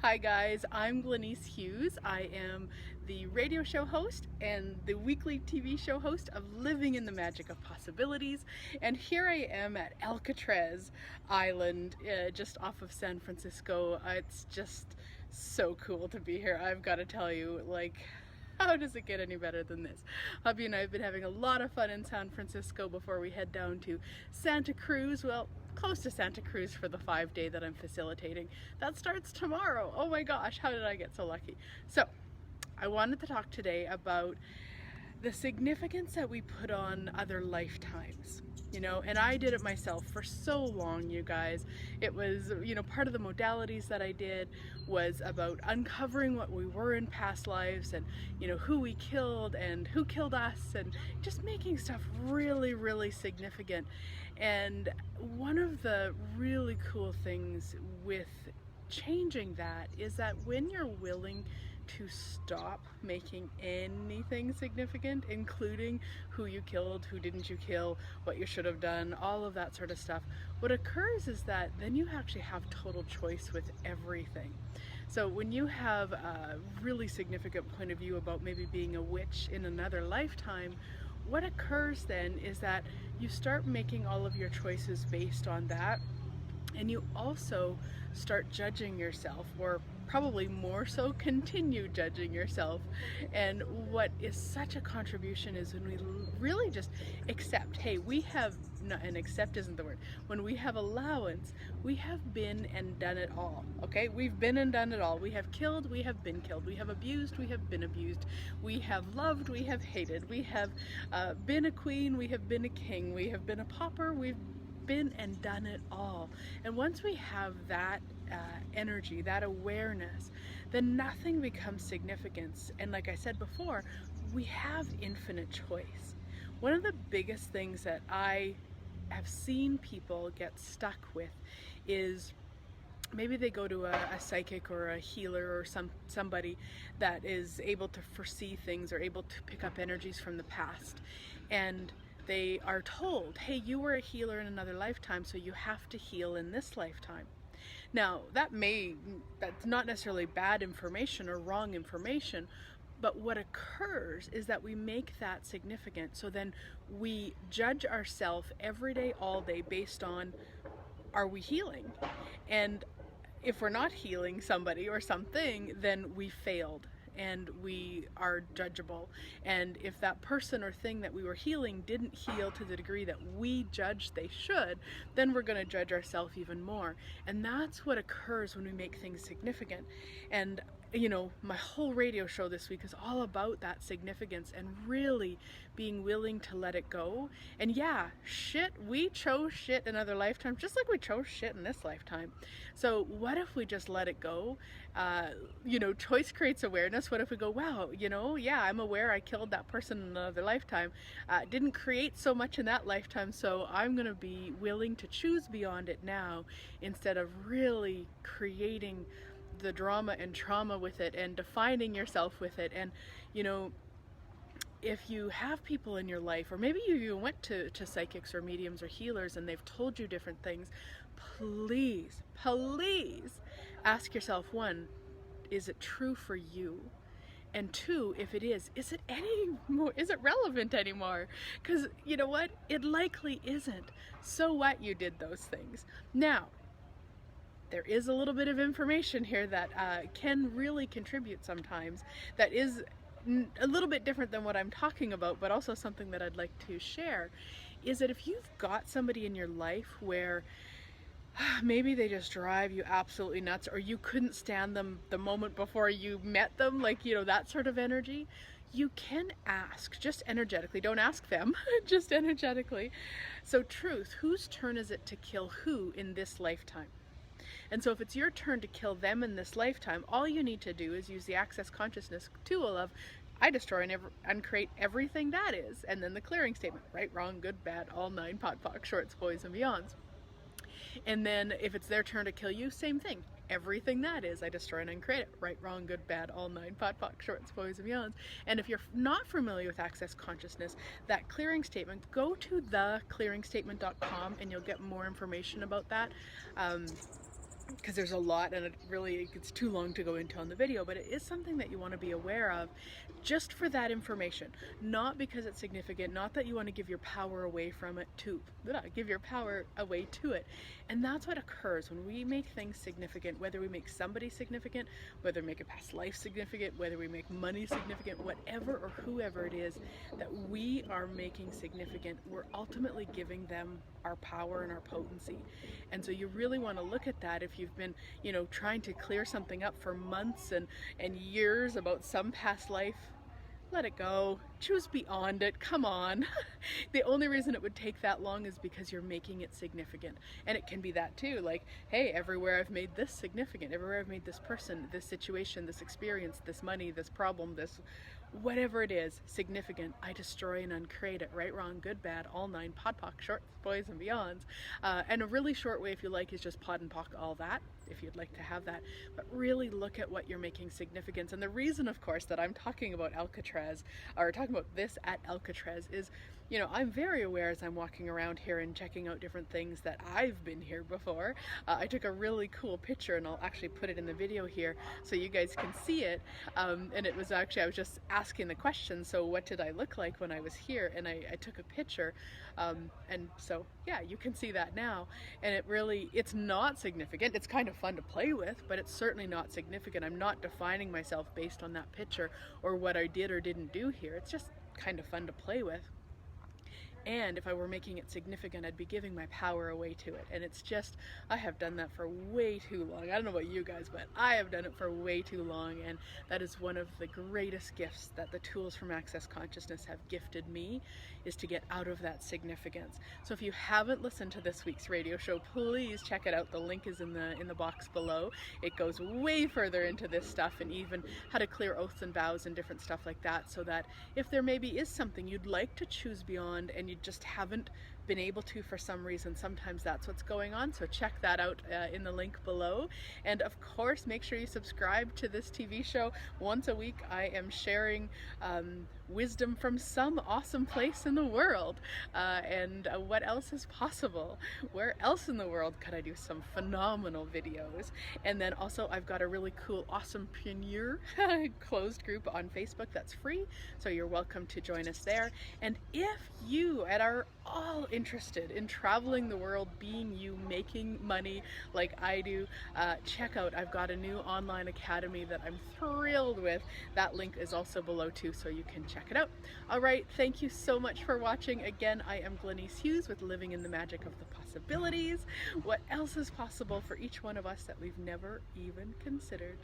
Hi guys, I'm Glenyce Hughes. I am the radio show host and the weekly TV show host of Living in the Magic of Possibilities. And here I am at 𝗟𝗃𝗃𝗃 Island, just off of San Francisco. It's just so cool to be here. I've got to tell you, like, how does it get any better than this? Hubby and I have been having a lot of fun in San Francisco before we head down to Santa Cruz. Well, close to Santa Cruz for the 5-day that I'm facilitating. That starts tomorrow. Oh my gosh, how did I get so lucky? So, I wanted to talk today about the significance that we put on other lifetimes. You know, and I did it myself for so long, you guys. It was, you know, part of the modalities that I did was about uncovering what we were in past lives and, you know, who we killed and who killed us, and just making stuff really, really significant. And one of the really cool things with changing that is that when you're willing to stop making anything significant, including who you killed, who didn't you kill, what you should have done, all of that sort of stuff, what occurs is that then you actually have total choice with everything. So when you have a really significant point of view about maybe being a witch in another lifetime, what occurs then is that you start making all of your choices based on that, and you also start judging yourself, or probably more so continue judging yourself. And what is such a contribution is when we really just accept, hey, we have, no, and accept isn't the word, when we have allowance, we have been and done it all, okay? We've been and done it all. We have killed, we have been killed. We have abused, we have been abused. We have loved, we have hated. We have been a queen, we have been a king. We have been a pauper, we've been and done it all. And once we have that energy, that awareness, then nothing becomes significance. And like I said before, we have infinite choice. One of the biggest things that I have seen people get stuck with is maybe they go to a psychic or a healer or somebody that is able to foresee things or able to pick up energies from the past, and they are told, hey, you were a healer in another lifetime, so you have to heal in this lifetime. Now, that's not necessarily bad information or wrong information, but what occurs is that we make that significant. So then we judge ourselves every day, all day, based on, are we healing? And if we're not healing somebody or something, then we failed and we are judgeable. And if that person or thing that we were healing didn't heal to the degree that we judged they should, then we're going to judge ourselves even more. And that's what occurs when we make things significant. And you know, my whole radio show this week is all about that significance and really being willing to let it go. And yeah, shit, we chose shit in other lifetimes, just like we chose shit in this lifetime. So what if we just let it go? You know, choice creates awareness. What if we go, wow, you know, yeah, I'm aware I killed that person in another lifetime. Didn't create so much in that lifetime, so I'm going to be willing to choose beyond it now, instead of really creating the drama and trauma with it and defining yourself with it. And you know, if you have people in your life, or maybe you went to psychics or mediums or healers and they've told you different things, please ask yourself, one, is it true for you? And two, if it is it relevant anymore? Because you know what, it likely isn't. So what, you did those things. Now, there is a little bit of information here that can really contribute sometimes, that is a little bit different than what I'm talking about, but also something that I'd like to share, is that if you've got somebody in your life where maybe they just drive you absolutely nuts, or you couldn't stand them the moment before you met them, like, you know, that sort of energy, you can ask, just energetically, don't ask them, just energetically. So truth, whose turn is it to kill who in this lifetime? And so if it's your turn to kill them in this lifetime, all you need to do is use the Access Consciousness tool of, I destroy and uncreate everything that is, and then the clearing statement, right, wrong, good, bad, all 9 𝗵𝘃𝗃𝗃, shorts, boys, and beyonds. And then if it's their turn to kill you, same thing. Everything that is, I destroy and uncreate it. Right, wrong, good, bad, all 9 𝗵𝘃𝗃𝗃, shorts, boys, and beyonds. And if you're not familiar with Access Consciousness, that clearing statement, go to 𝗣𝗀𝗃𝗃statement.com and you'll get more information about that. because there's a lot, and it's too long to go into on the video, but it is something that you want to be aware of just for that information, not because it's significant, not that you want to give your power away from it give your power away to it. And that's what occurs when we make things significant, whether we make somebody significant, whether we make a past life significant, whether we make money significant, whatever or whoever it is that we are making significant, we're ultimately giving them our power and our potency. And so you really want to look at that. If you've been, trying to clear something up for months and years about some past life, let it go. Choose beyond it. Come on. The only reason it would take that long is because you're making it significant. And it can be that too. Like, hey, everywhere I've made this significant, everywhere I've made this person, this situation, this experience, this money, this problem, this whatever it is, significant, I destroy and uncreate it. Right, wrong, good, bad, all 9, pod, poc, shorts, boys, and beyonds. And a really short way, if you like, is just pod and poc all that, if you'd like to have that. But really look at what you're making significance. And the reason, of course, that I'm talking about 𝗟𝗃𝘁, or talking about this at 𝗟𝗃𝘁 is, I'm very aware as I'm walking around here and checking out different things that I've been here before. I took a really cool picture, and I'll actually put it in the video here so you guys can see it. And it was actually, I was just asking the question, so what did I look like when I was here? And I took a picture. And so, yeah, you can see that now. And it's not significant. It's kind of fun to play with, but it's certainly not significant. I'm not defining myself based on that picture or what I did or didn't do here. It's just kind of fun to play with. And if I were making it significant, I'd be giving my power away to it. And it's just, I have done that for way too long. I don't know about you guys, but I have done it for way too long. And that is one of the greatest gifts that the tools from Access Consciousness have gifted me, is to get out of that significance. So if you haven't listened to this week's radio show, please check it out. The link is in the box below. It goes way further into this stuff, and even how to clear oaths and vows and different stuff like that, so that if there maybe is something you'd like to choose beyond and you just haven't been able to for some reason, sometimes that's what's going on. So check that out in the link below. And of course, make sure you subscribe to this TV show. Once a week I am sharing wisdom from some awesome place in the world, and what else is possible. Where else in the world could I do some phenomenal videos? And then also I've got a really cool awesomepreneur closed group on Facebook that's free, so you're welcome to join us there. And if you are all interested in traveling the world, being you, making money like I do, check out, I've got a new online academy that I'm thrilled with. That link is also below too, so you can check it out. All right, thank you so much for watching. Again, I am Glenyce Hughes with Living in the Magic of the Possibilities. What else is possible for each one of us that we've never even considered?